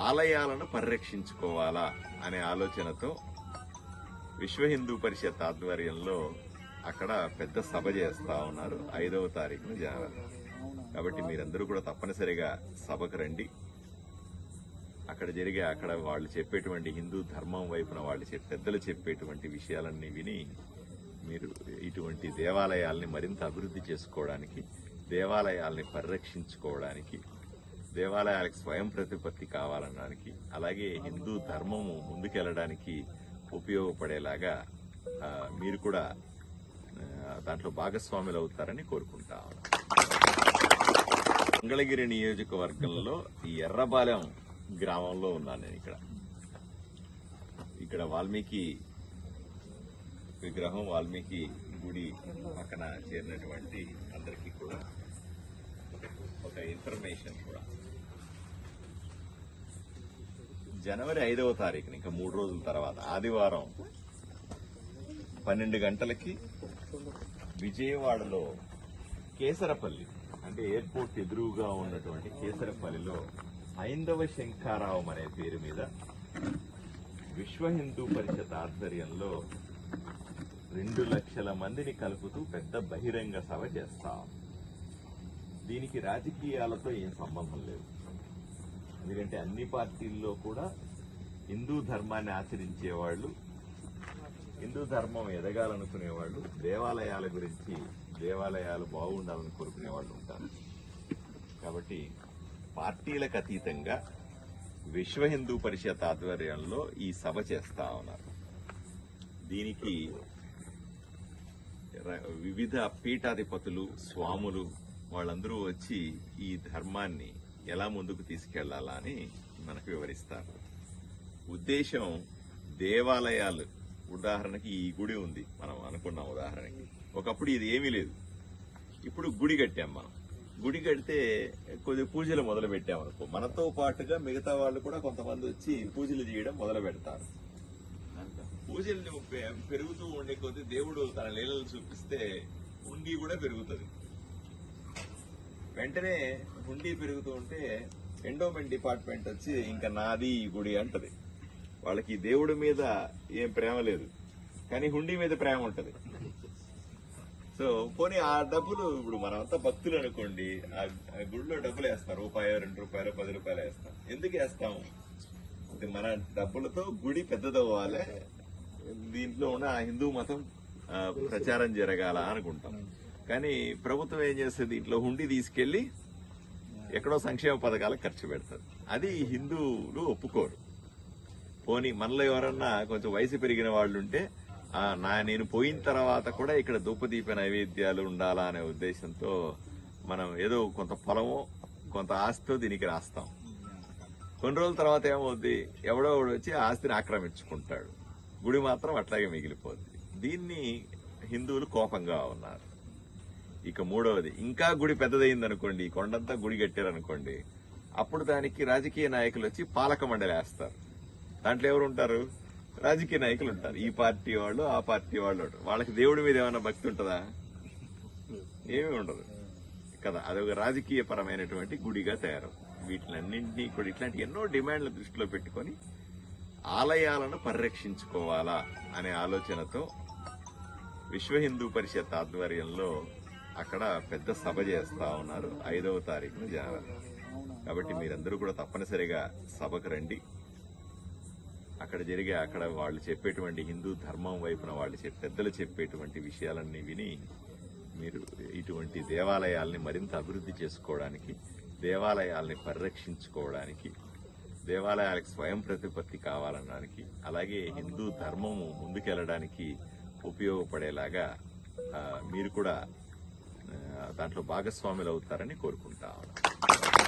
ఆలయాలను పరిరక్షించుకోవాలా అనే ఆలోచనతో విశ్వ హిందూ పరిషత్ ఆధ్వర్యంలో అక్కడ పెద్ద సభ చేస్తా ఉన్నారు 5వ తారీఖున జనవరి. కాబట్టి మీరందరూ కూడా తప్పనిసరిగా సభకు రండి. అక్కడ వాళ్ళు చెప్పేటువంటి హిందూ ధర్మం వైపున పెద్దలు చెప్పేటువంటి విషయాలన్నీ విని మీరు ఇటువంటి దేవాలయాల్ని మరింత అభివృద్ధి చేసుకోవడానికి, దేవాలయాల్ని పరిరక్షించుకోవడానికి, దేవాలయాలకు స్వయం ప్రతిపత్తి కావాలనడానికి, అలాగే హిందూ ధర్మము ముందుకెళ్లడానికి ఉపయోగపడేలాగా మీరు కూడా దాంట్లో భాగస్వాములు అవుతారని కోరుకుంటా ఉన్నాను. మంగళగిరి నియోజకవర్గంలో ఈ ఎర్రబాలెం గ్రామంలో ఉన్నాను నేను. ఇక్కడ వాల్మీకి విగ్రహం, వాల్మీకి గుడి పక్కన చేరినటువంటి అందరికీ కూడా ఒక ఇన్ఫర్మేషన్ కూడా. జనవరి 5వ తారీఖున ఇంకా 3 రోజుల తర్వాత ఆదివారం 12 గంటలకి విజయవాడలో కేసరపల్లి అంటే ఎయిర్పోర్ట్ ఎదురుగా ఉన్నటువంటి కేసరపల్లిలో హైందవ శంఖారావం అనే పేరు మీద విశ్వ హిందూ పరిషత్ ఆధ్వర్యంలో 2 లక్షల మందిని కలుపుతూ పెద్ద బహిరంగ సభ చేస్తాం. దీనికి రాజకీయాలతో ఏం సంబంధం లేదు. ఎందుకంటే అన్ని పార్టీల్లో కూడా హిందూ ధర్మాన్ని ఆచరించేవాళ్లు, హిందూ ధర్మం ఎదగాలనుకునేవాళ్లు, దేవాలయాల గురించి, దేవాలయాలు బాగుండాలని కోరుకునే వాళ్ళు ఉంటారు. కాబట్టి పార్టీలకు అతీతంగా విశ్వ హిందూ పరిషత్ ఆధ్వర్యంలో ఈ సభ చేస్తా ఉన్నారు. దీనికి వివిధ పీఠాధిపతులు, స్వాములు వాళ్ళందరూ వచ్చి ఈ ధర్మాన్ని ఎలా ముందుకు తీసుకెళ్లాలా అని మనకు వివరిస్తారు. ఉద్దేశం దేవాలయాలు, ఉదాహరణకి ఈ గుడి ఉంది, మనం అనుకున్నాం ఉదాహరణకి. ఒకప్పుడు ఇది ఏమీ లేదు, ఇప్పుడు గుడి కట్టాం. మనం గుడి కడితే కొద్ది పూజలు మొదలు పెట్టామనుకో, మనతో పాటుగా మిగతా వాళ్ళు కూడా కొంతమంది వచ్చి పూజలు చేయడం మొదలు పెడతారు. పూజలు పెరుగుతూ ఉండే కొద్ది దేవుడు తన లీలలు చూపిస్తే హుండీ కూడా పెరుగుతుంది. వెంటనే హుండీ పెరుగుతూ ఉంటే ఎండోమెంట్ డిపార్ట్మెంట్ వచ్చి ఇంకా నాది ఈ గుడి అంటది. వాళ్ళకి దేవుడి మీద ఏం ప్రేమ లేదు, కానీ హుండీ మీద ప్రేమ ఉంటది. సో పోనీ ఆ డబ్బులు, ఇప్పుడు మనమంతా భక్తులు అనుకోండి, ఆ గుడిలో డబ్బులు వేస్తారు, రూపాయో 2 రూపాయలు 10 రూపాయలు వేస్తాం. ఎందుకు వేస్తాము? మన డబ్బులతో గుడి పెద్దదవ్వాలి, దీంట్లో ఉన్న హిందూ మతం ప్రచారం జరగాల అనుకుంటాం. కానీ ప్రభుత్వం ఏం చేస్తుంది, దీంట్లో హుండీ తీసుకెళ్లి ఎక్కడో సంక్షేమ పథకాలకు ఖర్చు పెడతారు. అది హిందువులు ఒప్పుకోరు. పోనీ మనలో ఎవరన్నా కొంచెం వయసు పెరిగిన వాళ్ళు ఉంటే, నేను పోయిన తర్వాత కూడా ఇక్కడ ధూపదీప నైవేద్యాలు ఉండాలా అనే ఉద్దేశంతో మనం ఏదో కొంత పొలమో కొంత ఆస్తితో దీనికి రాస్తాం. కొన్ని రోజుల తర్వాత ఏమవుద్ది, ఎవడో వచ్చి ఆస్తిని ఆక్రమించుకుంటాడు, గుడి మాత్రం అట్లాగే మిగిలిపోద్ది. దీన్ని హిందువులు కోపంగా ఉన్నారు. ఇక 3వది, ఇంకా గుడి పెద్దదైందనుకోండి, కొండంతా గుడి కట్టారనుకోండి, అప్పుడు దానికి రాజకీయ నాయకులు వచ్చి పాలక మండలి వేస్తారు. దాంట్లో ఎవరు ఉంటారు? రాజకీయ నాయకులు ఉంటారు. ఈ పార్టీ వాళ్ళు, ఆ పార్టీ వాళ్ళు. వాళ్ళకి దేవుడి మీద ఏమైనా భక్తి ఉంటుందా? ఏమీ ఉండదు కదా. అదొక రాజకీయ పరమైనటువంటి గుడిగా తయారవుతుంది. వీటిలన్నింటినీ కూడా ఇట్లాంటి ఎన్నో డిమాండ్ల దృష్టిలో పెట్టుకుని ఆలయాలను పరిరక్షించుకోవాలా అనే ఆలోచనతో విశ్వ హిందూ పరిషత్ ఆధ్వర్యంలో అక్కడ పెద్ద సభ చేస్తా ఉన్నారు 5వ తారీఖున జనవరి. కాబట్టి మీరందరూ కూడా తప్పనిసరిగా సభకు రండి. అక్కడ వాళ్ళు చెప్పేటువంటి హిందూ ధర్మం వైపున పెద్దలు చెప్పేటువంటి విషయాలన్నీ విని మీరు ఇటువంటి దేవాలయాల్ని మరింత అభివృద్ధి చేసుకోవడానికి, దేవాలయాల్ని పరిరక్షించుకోవడానికి, దేవాలయాలకు స్వయం ప్రతిపత్తి కావాలనడానికి, అలాగే హిందూ ధర్మము ముందుకెళ్లడానికి ఉపయోగపడేలాగా మీరు కూడా దాంట్లో భాగస్వాములు అవుతారని కోరుకుంటా ఉన్నాను.